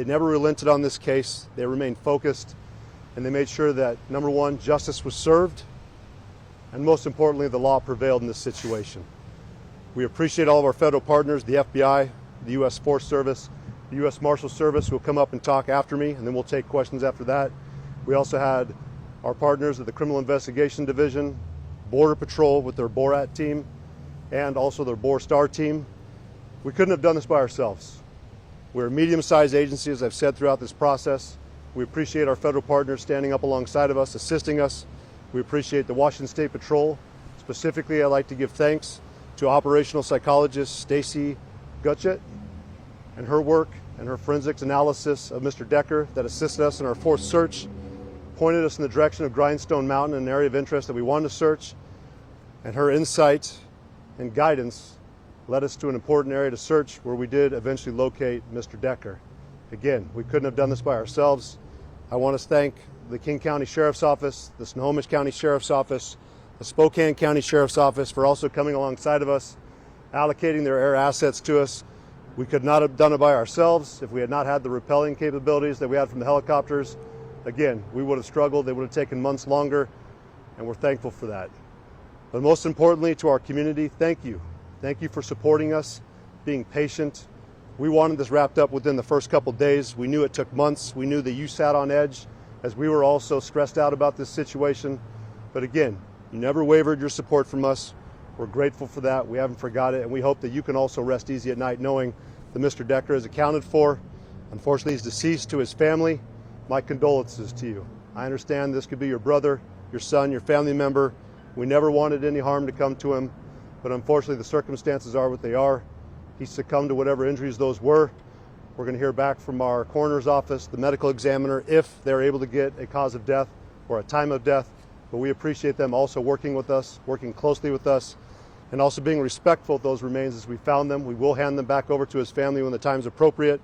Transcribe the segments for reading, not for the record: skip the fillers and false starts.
They never relented on this case. They remained focused, and they made sure that, number one, justice was served, and most importantly, the law prevailed in this situation. We appreciate all of our federal partners, the FBI, the U.S. Forest Service, the U.S. Marshals Service, who will come up and talk after me, and then we'll take questions after that. We also had our partners at the Criminal Investigation Division, Border Patrol with their BORAT team, and also their BOR-STAR team. We couldn't have done this by ourselves. We're a medium-sized agency, as I've said throughout this process. We appreciate our federal partners standing up alongside of us, assisting us. We appreciate the Washington State Patrol. Specifically, I'd like to give thanks to operational psychologist Stacy Gutchett and her work and her forensics analysis of Mr. Decker that assisted us in our fourth search, pointed us in the direction of Grindstone Mountain, an area of interest that we wanted to search, and her insight and guidance led us to an important area to search where we did eventually locate Mr. Decker. Again, we couldn't have done this by ourselves. I want to thank the King County Sheriff's Office, the Snohomish County Sheriff's Office, the Spokane County Sheriff's Office for also coming alongside of us, allocating their air assets to us. We could not have done it by ourselves if we had not had the rappelling capabilities that we had from the helicopters. Again, we would have struggled. They would have taken months longer, and we're thankful for that. But most importantly, to our community, thank you. Thank you for supporting us, being patient. We wanted this wrapped up within the first couple days. We knew it took months. We knew that you sat on edge as we were also stressed out about this situation. But again, you never wavered your support from us. We're grateful for that. We haven't forgot it, and we hope that you can also rest easy at night knowing that Mr. Decker is accounted for. Unfortunately, he's deceased. To his family, my condolences to you. I understand this could be your brother, your son, your family member. We never wanted any harm to come to him, but unfortunately the circumstances are what they are. He succumbed to whatever injuries those were. We're going to hear back from our coroner's office, the medical examiner, if they're able to get a cause of death or a time of death. But we appreciate them also working with us, working closely with us, and also being respectful of those remains as we found them. We will hand them back over to his family when the time is appropriate.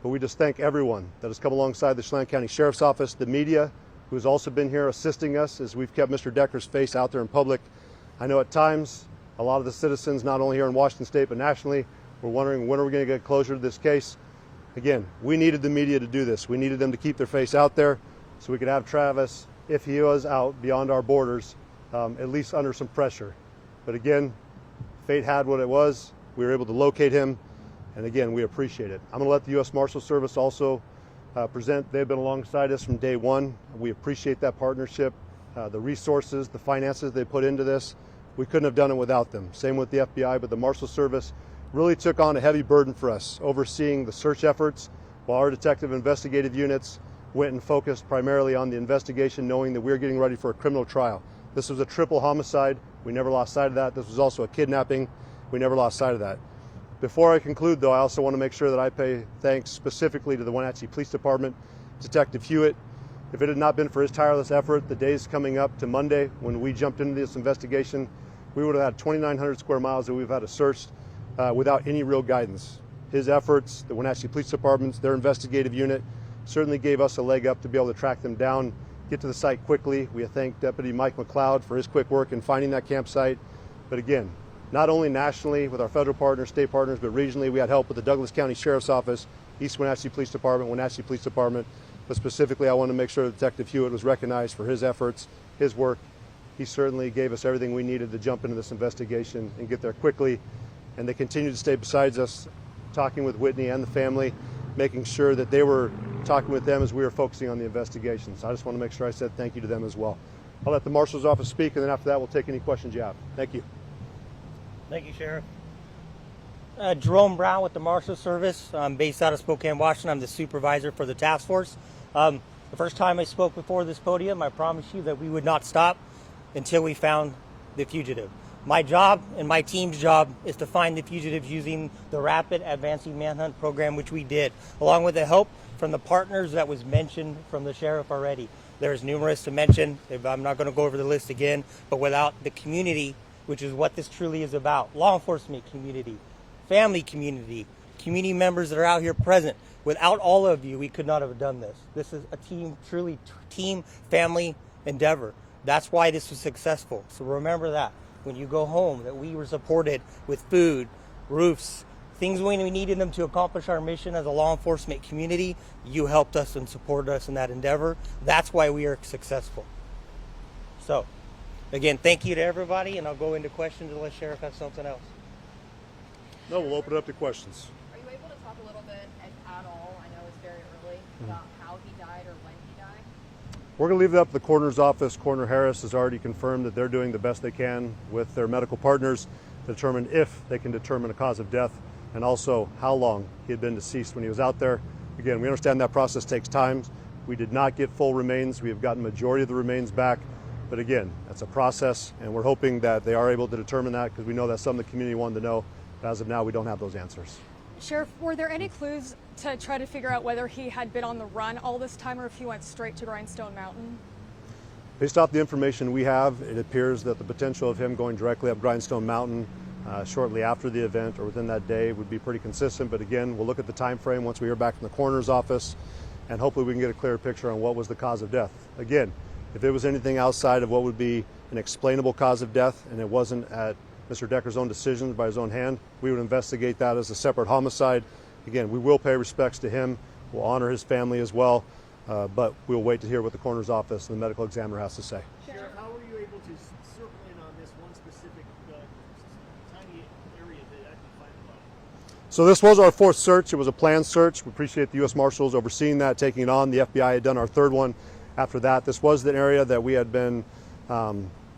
But we just thank everyone that has come alongside the Chelan County Sheriff's Office, the media, who has also been here assisting us as we've kept Mr. Decker's face out there in public. I know at times a lot of the citizens, not only here in Washington State, but nationally, were wondering when are we going to get closure to this case. Again, we needed the media to do this. We needed them to keep their face out there so we could have Travis, if he was out beyond our borders, at least under some pressure. But again, fate had what it was. We were able to locate him, and again, we appreciate it. I'm going to let the U.S. Marshals Service also present. They've been alongside us from day one. We appreciate that partnership, the resources, the finances they put into this. We couldn't have done it without them. Same with the FBI, but the Marshals Service really took on a heavy burden for us, overseeing the search efforts, while our detective investigative units went and focused primarily on the investigation, knowing that we were getting ready for a criminal trial. This was a triple homicide. We never lost sight of that. This was also a kidnapping. We never lost sight of that. Before I conclude, though, I also want to make sure that I pay thanks specifically to the Wenatchee Police Department, Detective Hewitt. If it had not been for his tireless effort, the days coming up to Monday when we jumped into this investigation, we would have had 2,900 square miles that we've had to search without any real guidance. His efforts, the Wenatchee Police Department's, their investigative unit, certainly gave us a leg up to be able to track them down, get to the site quickly. We thank Deputy Mike McLeod for his quick work in finding that campsite. But again, not only nationally with our federal partners, state partners, but regionally we had help with the Douglas County Sheriff's Office, East Wenatchee Police Department, Wenatchee Police Department. But specifically, I want to make sure that Detective Hewitt was recognized for his efforts, his work. He certainly gave us everything we needed to jump into this investigation and get there quickly. And they continued to stay beside us, talking with Whitney and the family, making sure that they were talking with them as we were focusing on the investigation. So I just want to make sure I said thank you to them as well. I'll let the Marshal's Office speak, and then after that, we'll take any questions you have. Thank you. Thank you, Sheriff. Jerome Brown with the Marshals Service. I'm based out of Spokane, Washington. I'm the supervisor for the task force. The first time I spoke before this podium, I promised you that we would not stop until we found the fugitive. My job and my team's job is to find the fugitives using the Rapid Advancing Manhunt program, which we did, along with the help from the partners that was mentioned from the sheriff already. There's numerous to mention. I'm not going to go over the list again, but without the community, which is what this truly is about, law enforcement community, family community, community members that are out here present. Without all of you, we could not have done this. This is a team, truly team, family endeavor. That's why this was successful. So remember that when you go home, that we were supported with food, roofs, things when we needed them to accomplish our mission as a law enforcement community, you helped us and supported us in that endeavor. That's why we are successful. So, again, thank you to everybody, and I'll go into questions unless Sheriff has something else. No, we'll open it up to questions. Are you able to talk a little bit at all, I know it's very early, about how he died or when he died? We're going to leave it up to the coroner's office. Coroner Harris has already confirmed that they're doing the best they can with their medical partners to determine if they can determine a cause of death and also how long he had been deceased when he was out there. Again, we understand that process takes time. We did not get full remains. We have gotten majority of the remains back. But again, that's a process, and we're hoping that they are able to determine that because we know that's something the community wanted to know. But as of now, we don't have those answers. Sheriff, were there any clues to try to figure out whether he had been on the run all this time or if he went straight to Grindstone Mountain? Based off the information we have, it appears that the potential of him going directly up Grindstone Mountain shortly after the event or within that day would be pretty consistent. But again, we'll look at the time frame once we hear back from the coroner's office, and hopefully we can get a clearer picture on what was the cause of death. Again, if it was anything outside of what would be an explainable cause of death and it wasn't at Mr. Decker's own decision by his own hand, we would investigate that as a separate homicide. Again, we will pay respects to him. We'll honor his family as well, but we'll wait to hear what the coroner's office and the medical examiner has to say. Sheriff, how were you able to circle in on this one specific tiny area that actually find the body? So this was our fourth search. It was a planned search. We appreciate the U.S. Marshals overseeing that, taking it on. The FBI had done our third one. After that, this was the area that we had been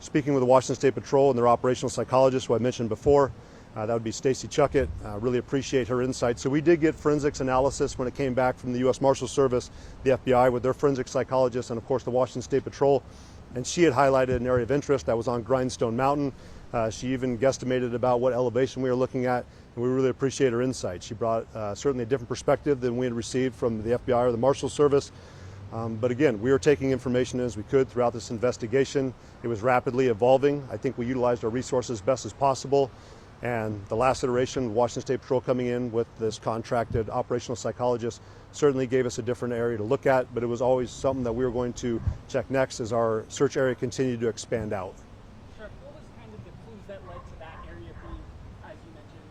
speaking with the Washington State Patrol and their operational psychologist, who I mentioned before. That would be Stacy Chuckett. Really appreciate her insight. So we did get forensics analysis when it came back from the U.S. Marshals Service, the FBI, with their forensic psychologist, and of course the Washington State Patrol. And she had highlighted an area of interest that was on Grindstone Mountain. She even guesstimated about what elevation we were looking at, and we really appreciate her insight. She brought certainly a different perspective than we had received from the FBI or the Marshals Service. But again, we were taking information as we could throughout this investigation. It was rapidly evolving. I think we utilized our resources best as possible. And the last iteration, Washington State Patrol coming in with this contracted operational psychologist, certainly gave us a different area to look at, but it was always something that we were going to check next as our search area continued to expand out. Sheriff, what was kind of the clues that led to that area being, as you mentioned,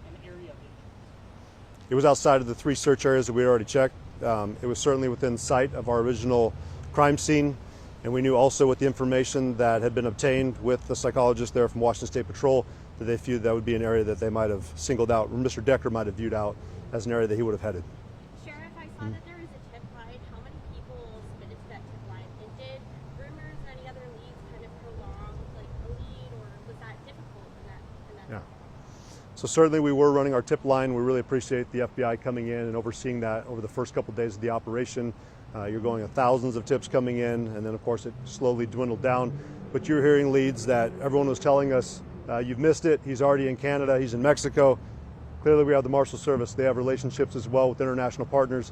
an area of interest? It was outside of the three search areas that we had already checked. It was certainly within sight of our original crime scene, and we knew also with the information that had been obtained with the psychologist there from Washington State Patrol that they viewed that would be an area that they might have singled out, or Mr. Decker might have viewed out as an area that he would have headed. Sheriff, I saw that there was a tip line. How many people submitted to that tip line? And did rumors or any other leads kind of prolong like a lead, or was that difficult in that? Yeah. So certainly we were running our tip line. We really appreciate the FBI coming in and overseeing that over the first couple of days of the operation. You're going with thousands of tips coming in, and then of course it slowly dwindled down. But you're hearing leads that everyone was telling us, you've missed it, he's already in Canada, he's in Mexico. Clearly we have the Marshal Service. They have relationships as well with international partners.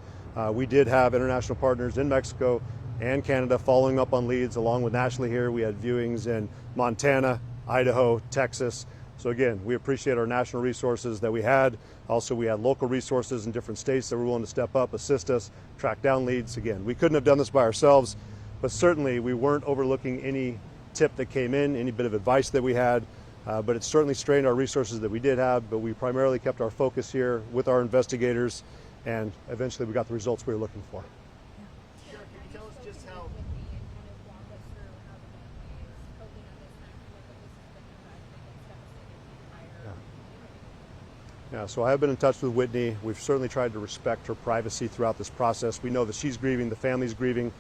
We did have international partners in Mexico and Canada following up on leads, along with nationally here. We had viewings in Montana, Idaho, Texas. So again, we appreciate our national resources that we had. Also, we had local resources in different states that were willing to step up, assist us, track down leads. Again, we couldn't have done this by ourselves, but certainly we weren't overlooking any tip that came in, any bit of advice that we had. But it certainly strained our resources that we did have, but we primarily kept our focus here with our investigators, and eventually we got the results we were looking for. Sheriff, can you tell us just how? Yeah, so I have been in touch with Whitney. We've certainly tried to respect her privacy throughout this process. We know that she's grieving, the family's grieving.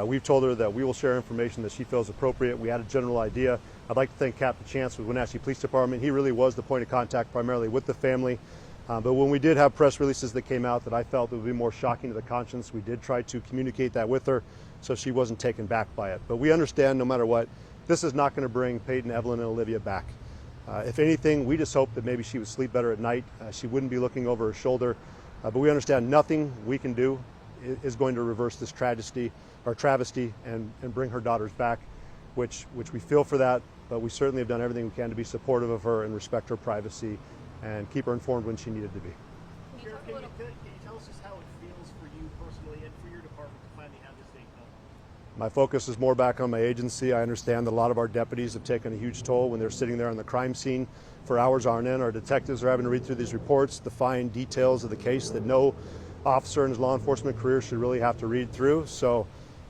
We've told her that we will share information that she feels appropriate. We had a general idea. I'd like to thank Captain Chance with Wenatchee Police Department. He really was the point of contact primarily with the family. But when we did have press releases that came out that I felt would be more shocking to the conscience, we did try to communicate that with her so she wasn't taken back by it. But we understand no matter what, this is not going to bring Peyton, Evelyn, and Olivia back. If anything, we just hope that maybe she would sleep better at night. She wouldn't be looking over her shoulder. But we understand nothing we can do is going to reverse this travesty and bring her daughters back, which we feel for that. But we certainly have done everything we can to be supportive of her and respect her privacy and keep her informed when she needed to be. Sheriff, can you tell us just how it feels for you personally and for your department to finally have this thing done? My focus is more back on my agency. I understand that a lot of our deputies have taken a huge toll when they're sitting there on the crime scene for hours on end. Our detectives are having to read through these reports, the fine details of the case that no officer in his law enforcement career should really have to read through. So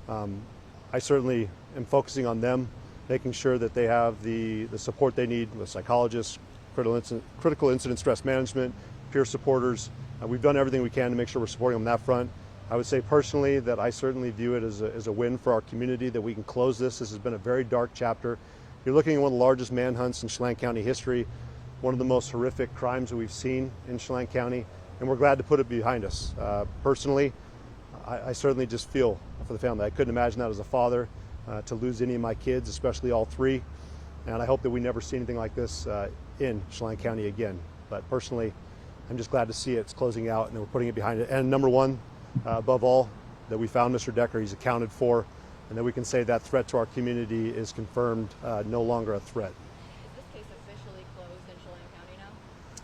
I certainly am focusing on them, making sure that they have the support they need with psychologists, critical incident stress management, peer supporters. We've done everything we can to make sure we're supporting them on that front. I would say personally that I certainly view it as a win for our community that we can close this. This has been a very dark chapter. You're looking at one of the largest manhunts in Chelan County history, one of the most horrific crimes that we've seen in Chelan County, and we're glad to put it behind us. Personally, I certainly just feel for the family. I couldn't imagine that as a father, to lose any of my kids, especially all three, and I hope that we never see anything like this in Chelan County again. But personally, I'm just glad to see it's closing out and that we're putting it behind it. And number one, above all, that we found Mr. Decker, he's accounted for, and that we can say that threat to our community is confirmed, no longer a threat. Is this case officially closed in Chelan County now?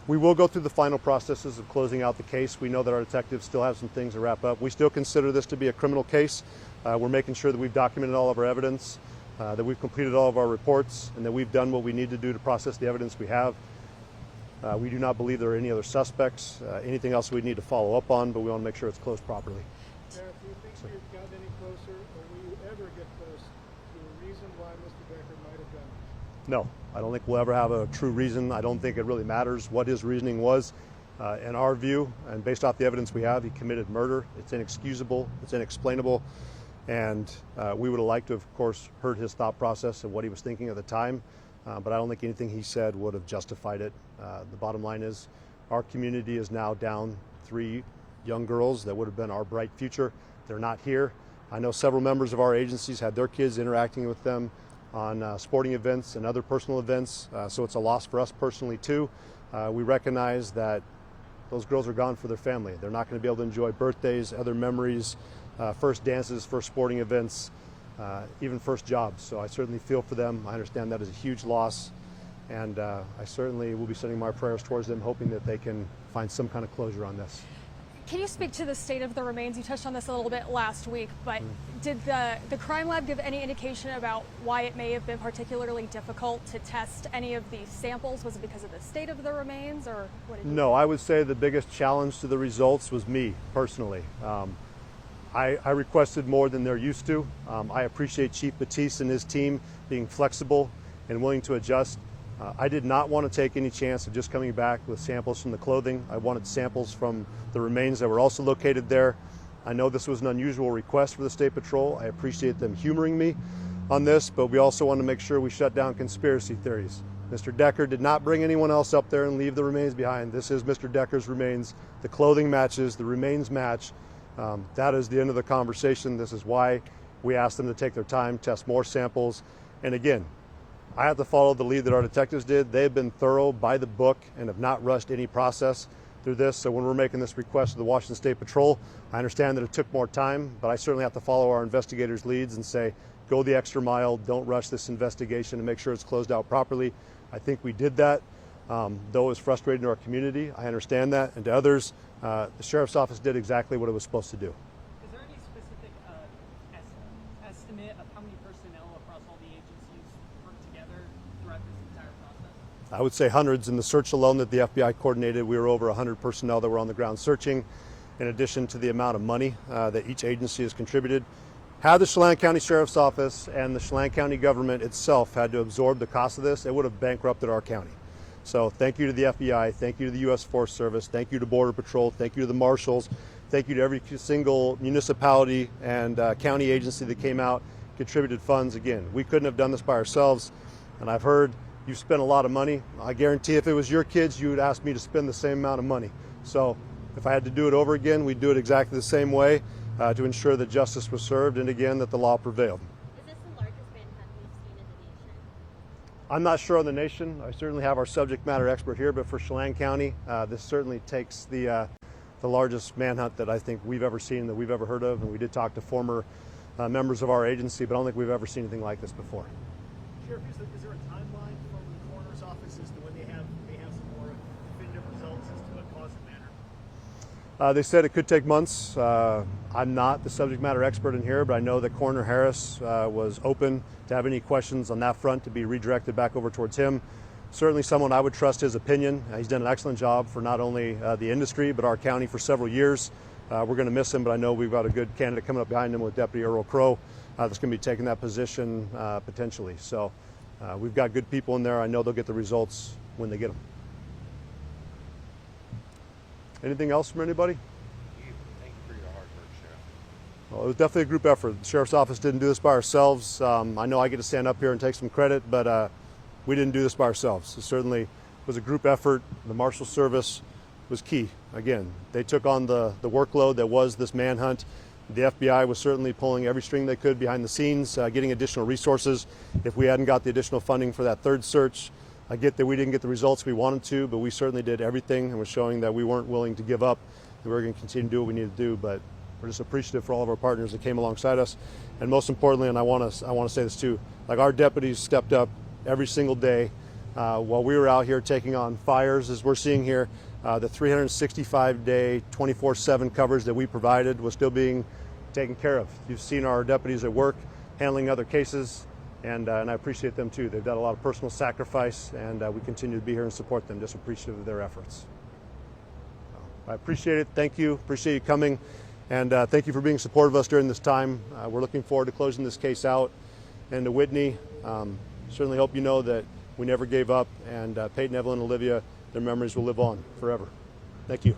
We will go through the final processes of closing out the case. We know that our detectives still have some things to wrap up. We still consider this to be a criminal case. We're making sure that we've documented all of our evidence, that we've completed all of our reports, and that we've done what we need to do to process the evidence we have. We do not believe there are any other suspects, anything else we need to follow up on, but we want to make sure it's closed properly. Sheriff, do you think we've gotten any closer, or will you ever get close to a reason why Mr. Decker might have done it? No, I don't think we'll ever have a true reason. I don't think it really matters what his reasoning was. In our view, and based off the evidence we have, he committed murder. It's inexcusable, it's inexplainable, and we would have liked to, of course, heard his thought process and what he was thinking at the time. But I don't think anything he said would have justified it. The bottom line is our community is now down 3 young girls that would have been our bright future. They're not here. I know several members of our agencies had their kids interacting with them on sporting events and other personal events, so it's a loss for us personally too. We recognize that those girls are gone for their family. They're not going to be able to enjoy birthdays, other memories, first dances, first sporting events, even first jobs. So I certainly feel for them. I understand that is a huge loss, and I certainly will be sending my prayers towards them, hoping that they can find some kind of closure on this. Can you speak to the state of the remains? You touched on this a little bit last week, but did the crime lab give any indication about why it may have been particularly difficult to test any of these samples? Was it because of the state of the remains, or what did you No, I would say the biggest challenge to the results was me personally. I requested more than they're used to. I appreciate Chief Batiste and his team being flexible and willing to adjust. I did not want to take any chance of just coming back with samples from the clothing. I wanted samples from the remains that were also located there. I know this was an unusual request for the State Patrol. I appreciate them humoring me on this, but we also want to make sure we shut down conspiracy theories. Mr. Decker did not bring anyone else up there and leave the remains behind. This is Mr. Decker's remains. The clothing matches, the remains match. That is the end of the conversation. This is why we asked them to take their time, test more samples. And again, I have to follow the lead that our detectives did. They've been thorough, by the book, and have not rushed any process through this. So when we're making this request to the Washington State Patrol, I understand that it took more time, but I certainly have to follow our investigators' leads and say, go the extra mile, don't rush this investigation, and make sure it's closed out properly. I think we did that, though it was frustrating to our community. I understand that, and to others, the Sheriff's Office did exactly what it was supposed to do. Is there any specific estimate of how many personnel across all the agencies worked together throughout this entire process? I would say hundreds. In the search alone that the FBI coordinated, we were over 100 personnel that were on the ground searching, in addition to the amount of money that each agency has contributed. Had the Chelan County Sheriff's Office and the Chelan County government itself had to absorb the cost of this, it would have bankrupted our county. So thank you to the FBI, thank you to the U.S. Forest Service, thank you to Border Patrol, thank you to the Marshals, thank you to every single municipality and county agency that came out, contributed funds. Again, we couldn't have done this by ourselves, and I've heard you've spent a lot of money. I guarantee if it was your kids, you would ask me to spend the same amount of money. So if I had to do it over again, we'd do it exactly the same way to ensure that justice was served and, again, that the law prevailed. Is this the largest manhunt we've seen in the nation? I'm not sure on the nation. I certainly have our subject matter expert here, but for Chelan County, this certainly takes the largest manhunt that I think we've ever seen, that we've ever heard of. And we did talk to former members of our agency, but I don't think we've ever seen anything like this before. Sheriff, is there a timeline from the coroner's office as to when they have some more definitive results as to what caused the matter? They said it could take months. I'm not the subject matter expert in here, but I know that Coroner Harris was open to have any questions on that front to be redirected back over towards him. Certainly someone I would trust his opinion. He's done an excellent job for not only the industry, but our county for several years. We're going to miss him, but I know we've got a good candidate coming up behind him with Deputy Earl Crow that's going to be taking that position potentially. So we've got good people in there. I know they'll get the results when they get them. Anything else from anybody? Thank you for your hard work, Sheriff. Well, it was definitely a group effort. The Sheriff's Office didn't do this by ourselves. I know I get to stand up here and take some credit, but we didn't do this by ourselves. It certainly was a group effort. The Marshals Service was key. Again, they took on the workload that was this manhunt. The FBI was certainly pulling every string they could behind the scenes, getting additional resources. If we hadn't got the additional funding for that third search, I get that we didn't get the results we wanted to, but we certainly did everything and was showing that we weren't willing to give up, and we're going to continue to do what we need to do. But we're just appreciative for all of our partners that came alongside us, and most importantly, and I want to say this too, like our deputies stepped up every single day while we were out here taking on fires, as we're seeing here. The 365-day, 24/7 coverage that we provided was still being taken care of. You've seen our deputies at work handling other cases. And I appreciate them too. They've done a lot of personal sacrifice, and we continue to be here and support them. Just appreciative of their efforts. I appreciate it. Thank you. Appreciate you coming, and thank you for being supportive of us during this time. We're looking forward to closing this case out. And to Whitney, certainly hope you know that we never gave up. And Peyton, Evelyn, Olivia, their memories will live on forever. Thank you.